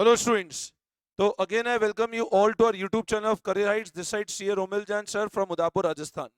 Hello students. So again I welcome you all to our YouTube channel of Career Heights. This side CA Romil Jain sir from Udaipur, Rajasthan.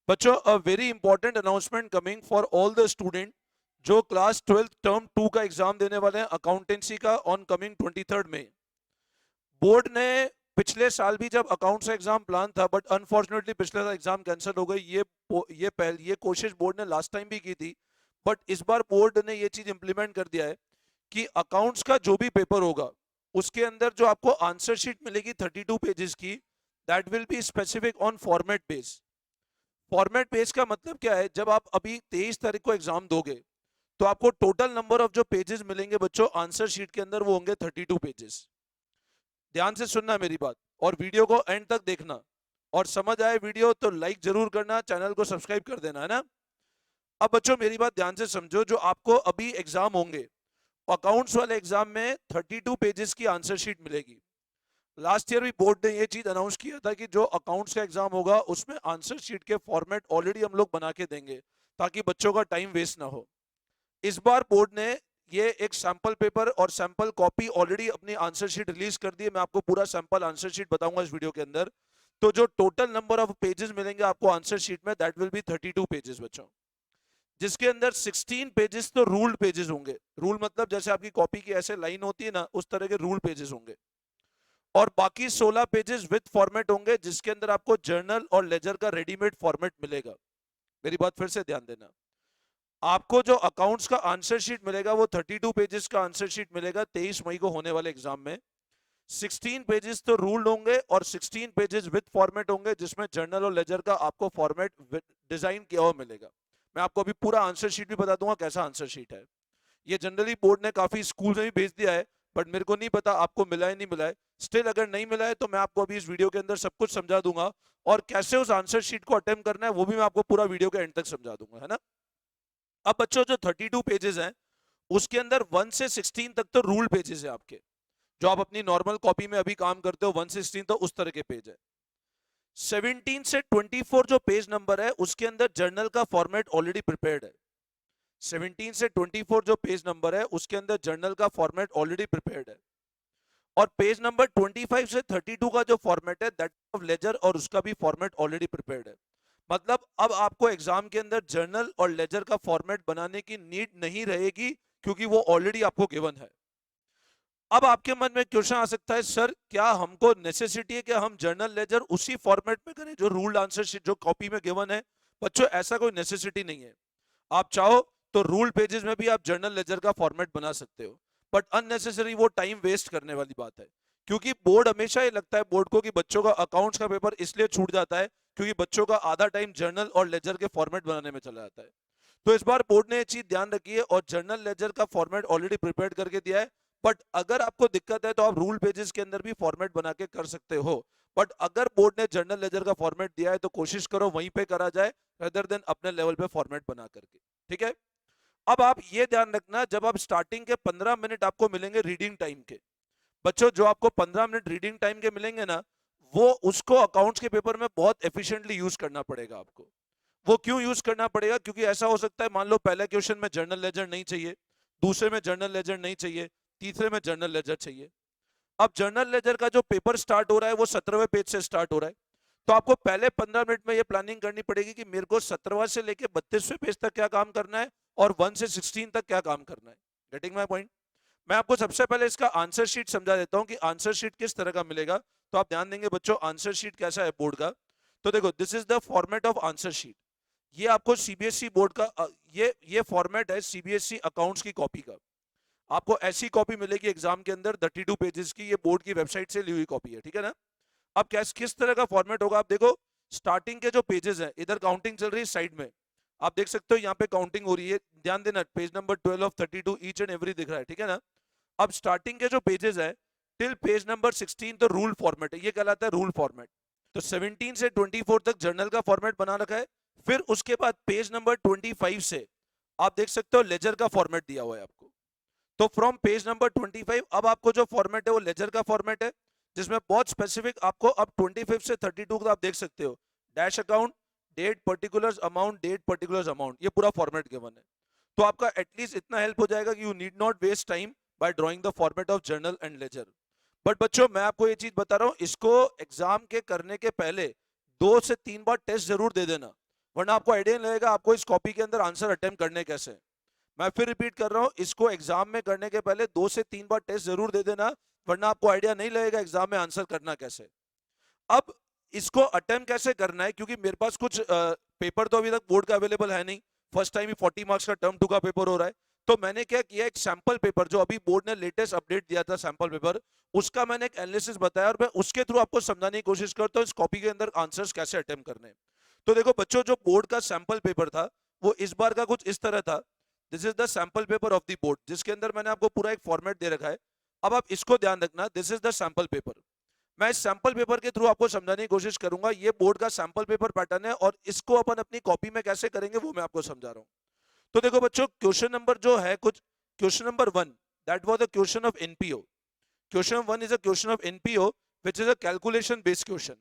बच्चों a very important announcement coming for all the student जो class 12th term 2 का exam देने वाले हैं accountancy का on coming 23rd में। Board ने पिछले साल भी जब अकाउंट्स का एग्जाम प्लान था बट अनफॉर्चुनेटली पिछले साल एग्जाम कैंसिल हो गई। ये कोशिश बोर्ड ने लास्ट टाइम भी की थी बट इस बार बोर्ड ने ये चीज इंप्लीमेंट कर दिया है कि अकाउंट्स का जो भी पेपर होगा उसके अंदर जो आपको आंसर शीट मिलेगी 32 पेजेस की, that will be specific on format base. Format base का मतलब क्या है, जब आप अभी 23 तारीख को एग्जाम दोगे तो आपको टोटल नंबर ऑफ जो पेजेस मिलेंगे बच्चों आंसर शीट के अंदर वो होंगे 32 पेजेस। ध्यान से सुनना मेरी बात और वीडियो को एंड तक देखना, और समझ आए वीडियो तो लाइक जरूर करना, चैनल को सब्सक्राइब कर देना, है ना। अब बच्चों मेरी बात ध्यान से समझो, जो आपको अभी एग्जाम होंगे अकाउंट्स वाले एग्जाम में 32 पेजेस की आंसर शीट मिलेगी। लास्ट ईयर भी बोर्ड ने ये चीज अनाउंस किया था कि जो अकाउंट्स का एग्जाम होगा उसमें आंसर शीट के फॉर्मेट ऑलरेडी हम लोग बना के देंगे ताकि बच्चों का टाइम वेस्ट ना हो। इस बार बोर्ड ने ये एक सैंपल पेपर और सैंपल कॉपी ऑलरेडी अपनी आंसर शीट रिलीज कर दी है। मैं आपको पूरा सैंपल आंसर शीट बताऊंगा इस वीडियो के अंदर। तो जो टोटल नंबर ऑफ पेजेस मिलेंगे आपको आंसर शीट में दैट विल बी 32 पेजेस बच्चों, जिसके अंदर 16 पेजेस तो रूल्ड पेजेस होंगे। रूल मतलब जैसे आपकी कॉपी की ऐसे लाइन होती है ना, उस तरह के रूल पेजेस होंगे। और बाकी 16 पेजेस विद फॉर्मेट होंगे जिसके अंदर आपको जर्नल और लेजर का रेडीमेड फॉर्मेट मिलेगा। मेरी बात फिर से ध्यान देना, आपको जो अकाउंट्स का आंसर शीट मिलेगा वो 32 पेजेस का आंसर शीट मिलेगा 23 मई को होने वाले एग्जाम में। 16 पेजेस तो रूल्ड होंगे और 16 पेजेस विद फॉर्मेट होंगे जिसमें जर्नल और लेजर का आपको फॉर्मेट डिजाइन किया हुआ मिलेगा। मैं आपको अभी पूरा आंसर शीट भी बता दूंगा कैसा आंसर शीट है। ये जनरली बोर्ड ने काफी स्कूल में भी भेज दिया है बट मेरे को नहीं पता आपको मिला है नहीं मिला है। स्टिल अगर नहीं मिला है तो मैं आपको अभी इस वीडियो के अंदर सब कुछ समझा दूंगा, और कैसे उस आंसर शीट को अटेम्प्ट करना है वो भी मैं आपको पूरा वीडियो के एंड तक समझा दूंगा, है ना। अब बच्चों जो 32 पेजेस हैं उसके अंदर 1 से 16 तक तो रूल पेजेस है आपके, जो आप अपनी नॉर्मल कॉपी में अभी काम करते हो 1 से 16 तो उस तरह के पेज है। 17 से 24 जो पेज नंबर है उसके अंदर जर्नल का फॉर्मेट ऑलरेडी प्रिपेयर्ड है। 17 से 24 जो पेज नंबर है उसके अंदर जर्नल का फॉर्मेट ऑलरेडी प्रिपेयर्ड है। और पेज नंबर 25 से 32 का जो फॉर्मेट है दैट ऑफ लेजर और उसका भी फॉर्मेट ऑलरेडी प्रिपेयर्ड है। मतलब अब आपको एग्जाम के अंदर जर्नल और लेजर का फॉर्मेट बनाने की नीड नहीं रहेगी क्योंकि वो ऑलरेडी आपको गिवन है। अब आपके मन में क्वेश्चन आ सकता है, सर क्या हमको नेसेसिटी है कि हम जर्नल लेजर उसी फॉर्मेट में करें जो रूल्ड आंसर शीट जो कॉपी में गिवन है? बच्चों ऐसा कोई नेसेसिटी नहीं है। आप चाहो तो रूल पेजेस में भी आप जर्नल लेजर का फॉर्मेट बना सकते हो, बट अननेसेसरी वो टाइम वेस्ट करने वाली बात है। क्योंकि बोर्ड हमेशा ये लगता है बोर्ड को कि बच्चों का अकाउंट्स का पेपर इसलिए छूट जाता है क्योंकि बच्चों का आधा टाइम जर्नल और लेजर के फॉर्मेट बनाने में चला जाता है। तो इस बार बोर्ड ने ये चीज ध्यान रखी है और जर्नल लेजर का फॉर्मेट ऑलरेडी प्रिपेयर करके दिया है। बट अगर आपको दिक्कत है तो आप रूल पेजेस के अंदर भी फॉर्मेट बना के कर सकते हो। बट अगर बोर्ड ने जर्नल लेजर का फॉर्मेट दिया है तो कोशिश करो वहीं पे करा जाए रेदर देन अपने लेवल पे फॉर्मेट बना करके, ठीक है। अब आप ये ध्यान रखना, जब आप स्टार्टिंग के 15 मिनट आपको मिलेंगे रीडिंग टाइम के, बच्चों जो आपको 15 मिनट रीडिंग टाइम के मिलेंगे ना, वो उसको अकाउंट्स के पेपर में बहुत एफिशिएंटली यूज करना पड़ेगा आपको। वो क्यों यूज करना पड़ेगा? क्योंकि ऐसा हो सकता है मान लो पहले क्वेश्चन में जर्नल लेजर नहीं चाहिए, दूसरे में जर्नल लेजर नहीं चाहिए, तीसरे में जर्नल लेजर चाहिए। अब जर्नल लेजर का जो पेपर स्टार्ट हो रहा है वो 17वें पेज से स्टार्ट हो रहा है, तो आपको पहले 15 मिनट में ये प्लानिंग करनी पड़ेगी कि मेरे को 17वां से लेके 32वें पेज तक क्या काम करना है और 1 से 16 तक क्या काम करना है। Getting my point? मैं आपको सबसे पहले इसका आंसर शीट समझा देता हूं कि आंसर शीट किस तरह का मिलेगा। तो आप ध्यान देंगे बच्चों आंसर शीट कैसा है बोर्ड का। तो देखो this is the format of answer sheet. ये आपको सीबीएसई बोर्ड का ये फॉर्मेट है सीबीएसई अकाउंट्स की कॉपी का। आपको ऐसी कॉपी मिलेगी एग्जाम के अंदर 32 पेजेस की, ये बोर्ड की वेबसाइट से ली हुई कॉपी है, ठीक है ना। अब किस तरह का फॉर्मेट होगा आप देखो। स्टार्टिंग के जो पेजेस हैं इधर काउंटिंग चल रही है साइड में, आप देख सकते हो यहाँ पे काउंटिंग हो रही है। ध्यान देना page number 12 of 32 each and every दिख रहा है, ठीक है ना। अब स्टार्टिंग के जो पेजेस है टिल पेज नंबर 16 तो रूल फॉर्मेट है, ये कहलाता है रूल फॉर्मेट। तो 17 से 24 तक जर्नल का फॉर्मेट बना रखा है। फिर उसके बाद पेज नंबर 25 से आप देख सकते हो लेजर का फॉर्मेट दिया हुआ है आपको। तो फ्रॉम पेज नंबर 25 अब आपको जो फॉर्मेट है वो लेजर का फॉर्मेट है, जिसमें बहुत स्पेसिफिक आपको अब 25 से 32 का आप देख सकते हो dash account, date particulars amount, date particulars amount, ये पूरा फॉर्मेट गिवन है। तो आपका एटलीस्ट इतना हेल्प हो जाएगा कि you need not waste time by drawing the format of journal and ledger. But बच्चों मैं आपको ये चीज बता रहा हूं, इसको एग्जाम के करने के पहले 2 से 3 बार टेस्ट जरूर दे देना, वरना आपको आइडिया नहीं लगेगा आपको इस कॉपी के अंदर आंसर अटेम्प्ट करने कैसे हैं। मैं फिर रिपीट कर रहा हूं, इसको एग्जाम में करने के पहले 2 से 3 बार टेस्ट जरूर दे देना, वरना आपको आइडिया नहीं लगेगा एग्जाम में आंसर करना कैसे। अब इसको अटेम्प्ट कैसे करना है, क्योंकि मेरे पास कुछ पेपर तो अभी तक बोर्ड का अवेलेबल है नहीं, फर्स्ट टाइम ही 40 मार्क्स का टर्म 2 का पेपर हो रहा है, तो मैंने क्या किया, एक सैंपल पेपर जो अभी बोर्ड ने लेटेस्ट अपडेट दिया था सैंपल पेपर, उसका मैंने एक एनालिसिस बताया और मैं उसके थ्रू आपको समझाने की कोशिश करता हूँ इस कॉपी के अंदर आंसर्स कैसे अटेम्प्ट करने हैं। तो देखो बच्चों, जो बोर्ड का सैंपल पेपर था वो इस बार का कुछ इस तरह था। This is the sample paper of the board, जिसके अंदर मैंने आपको पूरा एक फॉर्मेट दे रखा है। अब आप इसको ध्यान रखना, this is the sample paper. मैं इस सैंपल पेपर के थ्रू आपको समझाने की कोशिश करूंगा, ये बोर्ड का सैंपल पेपर पैटर्न है और इसको अपन अपनी कॉपी में कैसे करेंगे वो मैं आपको समझा रहा हूं। तो देखो बच्चों, क्वेश्चन नंबर जो है कुछ, question number 1 that was a question of NPO. Question 1 is a question of NPO which is a calculation based question.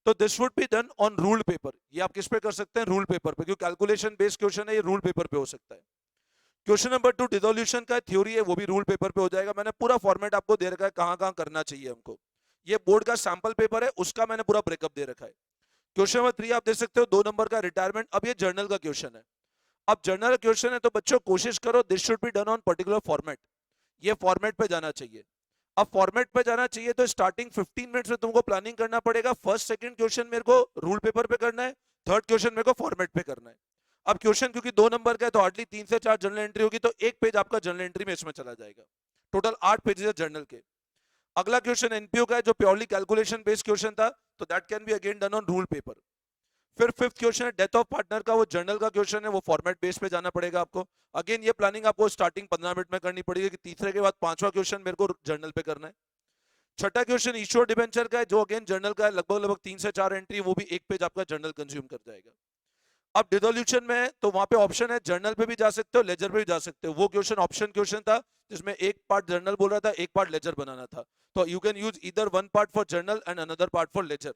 तो this would be done on ruled paper. ये आप किस पे कर सकते हैं, रूल पेपर पे, क्योंकि कैलकुलेशन बेस्ड क्वेश्चन है, ये रूल पेपर पे हो सकता है। क्वेश्चन नंबर 2 डिसोल्यूशन का थ्योरी है, वो भी रूल पेपर पे हो जाएगा। मैंने पूरा फॉर्मेट आपको दे रखा है कहां कहां करना चाहिए हमको। ये बोर्ड का सैंपल पेपर है, उसका मैंने पूरा ब्रेकअप दे रखा है। क्वेश्चन नंबर 3 आप देख सकते हो 2 नंबर का रिटायरमेंट। अब ये जर्नल का क्वेश्चन है। अब जर्नल क्वेश्चन है तो बच्चों कोशिश करो this should be done on particular format, ये फॉर्मेट पे जाना चाहिए। अब फॉर्मेट पे जाना चाहिए तो स्टार्टिंग 15 मिनट्स में तुमको प्लानिंग करना पड़ेगा। फर्स्ट सेकंड क्वेश्चन मेरे को रूल पेपर पे करना है, थर्ड क्वेश्चन मेरे को फॉर्मेट पे करना है। अब क्वेश्चन क्योंकि 2 नंबर का है तो हार्डली 3 से 4 जर्नल एंट्री होगी, तो एक पेज आपका जर्नल एंट्री में इसमें चला जाएगा। टोटल 8 पेजेस है जर्नल के। अगला क्वेश्चन एनपीओ का है जो प्योरली कैलकुलेशन बेस्ड क्वेश्चन था, तो that can be again done on rule paper. फिर फिफ्थ क्वेश्चन है डेथ ऑफ पार्टनर का, वो जर्नल का क्वेश्चन है, वो फॉर्मेट बेस पे जाना पड़ेगा आपको। अगेन ये प्लानिंग आपको स्टार्टिंग 15 मिनट में करनी पड़ेगी कि तीसरे के बाद पांचवा क्वेश्चन मेरे को जर्नल पे करना है। छठा क्वेश्चन इश्यूर डिबेंचर का है जो अगेन जर्नल का है, लगभग लगभग 3 से 4 एंट्री, वो भी एक पेज आपका जर्नल कंज्यूम कर जाएगा। अब डिसोल्यूशन में है तो वहां पे ऑप्शन है, जर्नल पे भी जा सकते हो, लेजर पे भी जा सकते हो। वो क्वेश्चन ऑप्शन क्वेश्चन था जिसमें एक पार्ट जर्नल बोल रहा था, एक पार्ट लेजर बनाना था, तो you can use either one part for journal and another part for ledger.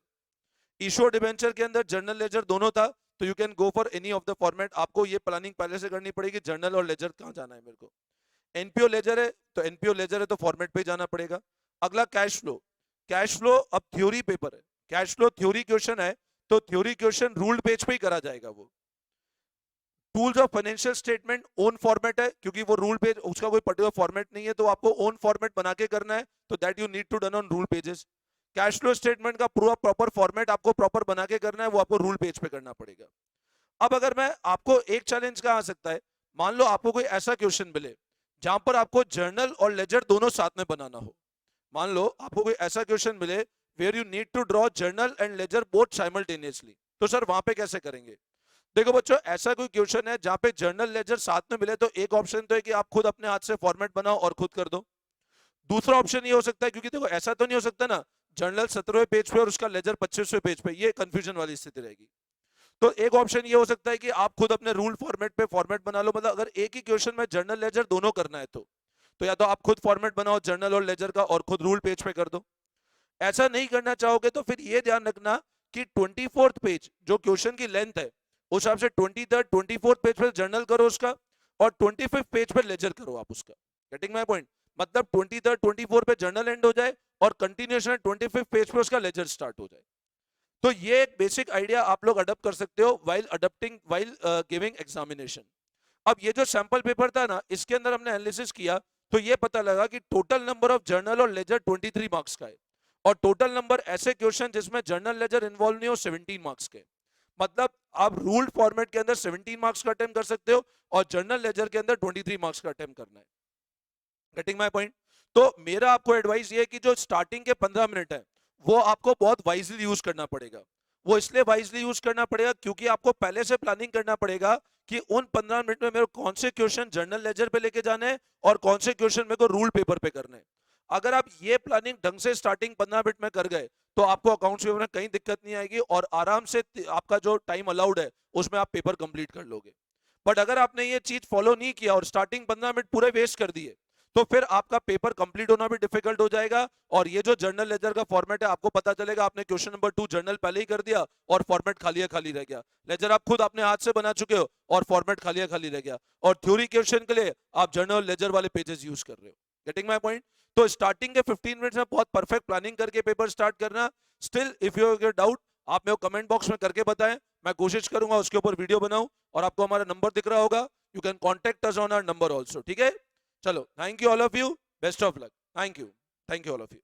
Issue of debenture के अंदर जर्नल लेजर दोनों था, तो you can go for any of the format. आपको ये प्लानिंग पहले से करनी पड़ेगी, जर्नल और लेजर कहां जाना है मेरे को। एनपीओ लेजर है तो एनपीओ लेजर है तो फॉर्मेट पे जाना पड़ेगा। अगला कैश फ्लो। कैश फ्लो अब थ्योरी पेपर है, कैश फ्लो थ्योरी क्वेश्चन है, तो थ्योरी क्वेश्चन रूल्ड पेज पे ही करा जाएगा। वो tools of financial statement own format है, क्योंकि वो रूल पेज उसका कोई पर्टिकुलर फॉर्मेट नहीं है, तो आपको ओन फॉर्मेट बना के करना है, तो that you need to done on rule pages. Cash flow statement का पूरा प्रॉपर फॉर्मेट आपको प्रॉपर बना के करना है, वो आपको रूल पेज पे करना पड़ेगा। अब अगर मैं आपको एक चैलेंज क्या आ सकता है, मान लो आपको कोई ऐसा क्वेश्चन मिले जहां पर आपको जर्नल और लेजर दोनों साथ में बनाना हो। मान लो आपको कोई ऐसा क्वेश्चन मिले where you need to draw journal and ledger both simultaneously, तो सर वहां पे कैसे करेंगे। देखो बच्चों, ऐसा कोई क्वेश्चन है जहां पे जर्नल लेजर साथ में मिले, तो एक ऑप्शन तो है कि आप खुद अपने हाथ से फॉर्मेट बनाओ और खुद कर दो। दूसरा ऑप्शन ये हो सकता है, क्योंकि देखो ऐसा तो नहीं हो सकता ना जर्नल 17वें पेज पे और उसका लेजर 25वें पेज पे, ये कंफ्यूजन वाली स्थिति रहेगी। तो एक ऑप्शन ये हो सकता है कि आप खुद अपने रूल फॉर्मेट पे फॉर्मेट बना लो। मतलब अगर एक ही क्वेश्चन में जर्नल लेजर दोनों करना है तो या तो आप खुद फॉर्मेट बनाओ जर्नल और लेजर का और खुद रूल पेज पे कर दो। ऐसा नहीं करना चाहोगे तो फिर ये ध्यान रखना कि 24th पेज जो क्वेश्चन की लेंथ है उस हिसाब से 23rd 24th पेज पे जर्नल करो उसका, और 25th पेज पे लेजर करो आप उसका। गेटिंग माय पॉइंट, मतलब 23rd 24 पे जर्नल एंड हो जाए और कंटिन्यूएशन 25th पेज पे उसका लेजर स्टार्ट हो जाए। तो ये एक बेसिक आइडिया आप लोग अडॉप्ट कर सकते हो वाइल गिविंग एग्जामिनेशन। अब ये जो सैंपल पेपर था ना, इसके अंदर हमने एनालिसिस किया तो ये पता लगा कि टोटल नंबर ऑफ जर्नल और लेजर 23 मार्क्स का है, और टोटल नंबर ऐसे क्वेश्चन जिसमें जर्नल लेजर इन्वॉल्व नहीं हो 17 मार्क्स के। मतलब आप रूल्ड फॉर्मेट के अंदर 17 मार्क्स का अटेम्प्ट कर सकते हो और जर्नल लेजर के अंदर 23 मार्क्स का अटेम्प्ट करना है। Getting my point. तो मेरा आपको एडवाइस ये है कि जो स्टार्टिंग के 15 मिनट है वो आपको बहुत वाइजली यूज करना पड़ेगा। वो इसलिए वाइजली यूज करना पड़ेगा क्योंकि आपको पहले से प्लानिंग करना पड़ेगा कि उन 15 मिनट में मेरे को कौन से क्वेश्चन जर्नल लेजर पे लेके जाने हैं और कौन से क्वेश्चन मेरे को रूल पेपर पे करने हैं। अगर आप ये प्लानिंग ढंग से स्टार्टिंग 15 मिनट में कर गए तो आपको अकाउंट्स पेपर में कहीं दिक्कत नहीं आएगी और आराम से आपका जो टाइम अलाउड है उसमें आप पेपर कंप्लीट कर लोगे। बट अगर आपने ये चीज फॉलो नहीं किया और स्टार्टिंग 15 मिनट पूरे वेस्ट कर दिए तो फिर आपका पेपर कंप्लीट होना भी डिफिकल्ट हो जाएगा। और ये जो जर्नल लेजर का फॉर्मेट है आपको पता चलेगा आपने क्वेश्चन नंबर 2 जर्नल पहले ही कर दिया और फॉर्मेट खाली खाली रह गया। लेजर आप खुद अपने हाथ से बना चुके हो और फॉर्मेट खाली खाली रह गया, और थ्योरी क्वेश्चन के लिए आप जर्नल लेजर वाले पेजेस यूज कर रहे हो। Getting my point? तो स्टार्टिंग के 15 मिनट्स में बहुत परफेक्ट प्लानिंग करके पेपर स्टार्ट करना। Still if you have doubt, आप मेरे को कमेंट बॉक्स में करके बताएं, मैं कोशिश करूंगा उसके ऊपर वीडियो बनाऊं, और आपको हमारा नंबर दिख रहा होगा, you can contact us on our number also, ठीक है? चलो, thank you all of you, best of luck, thank you all of you.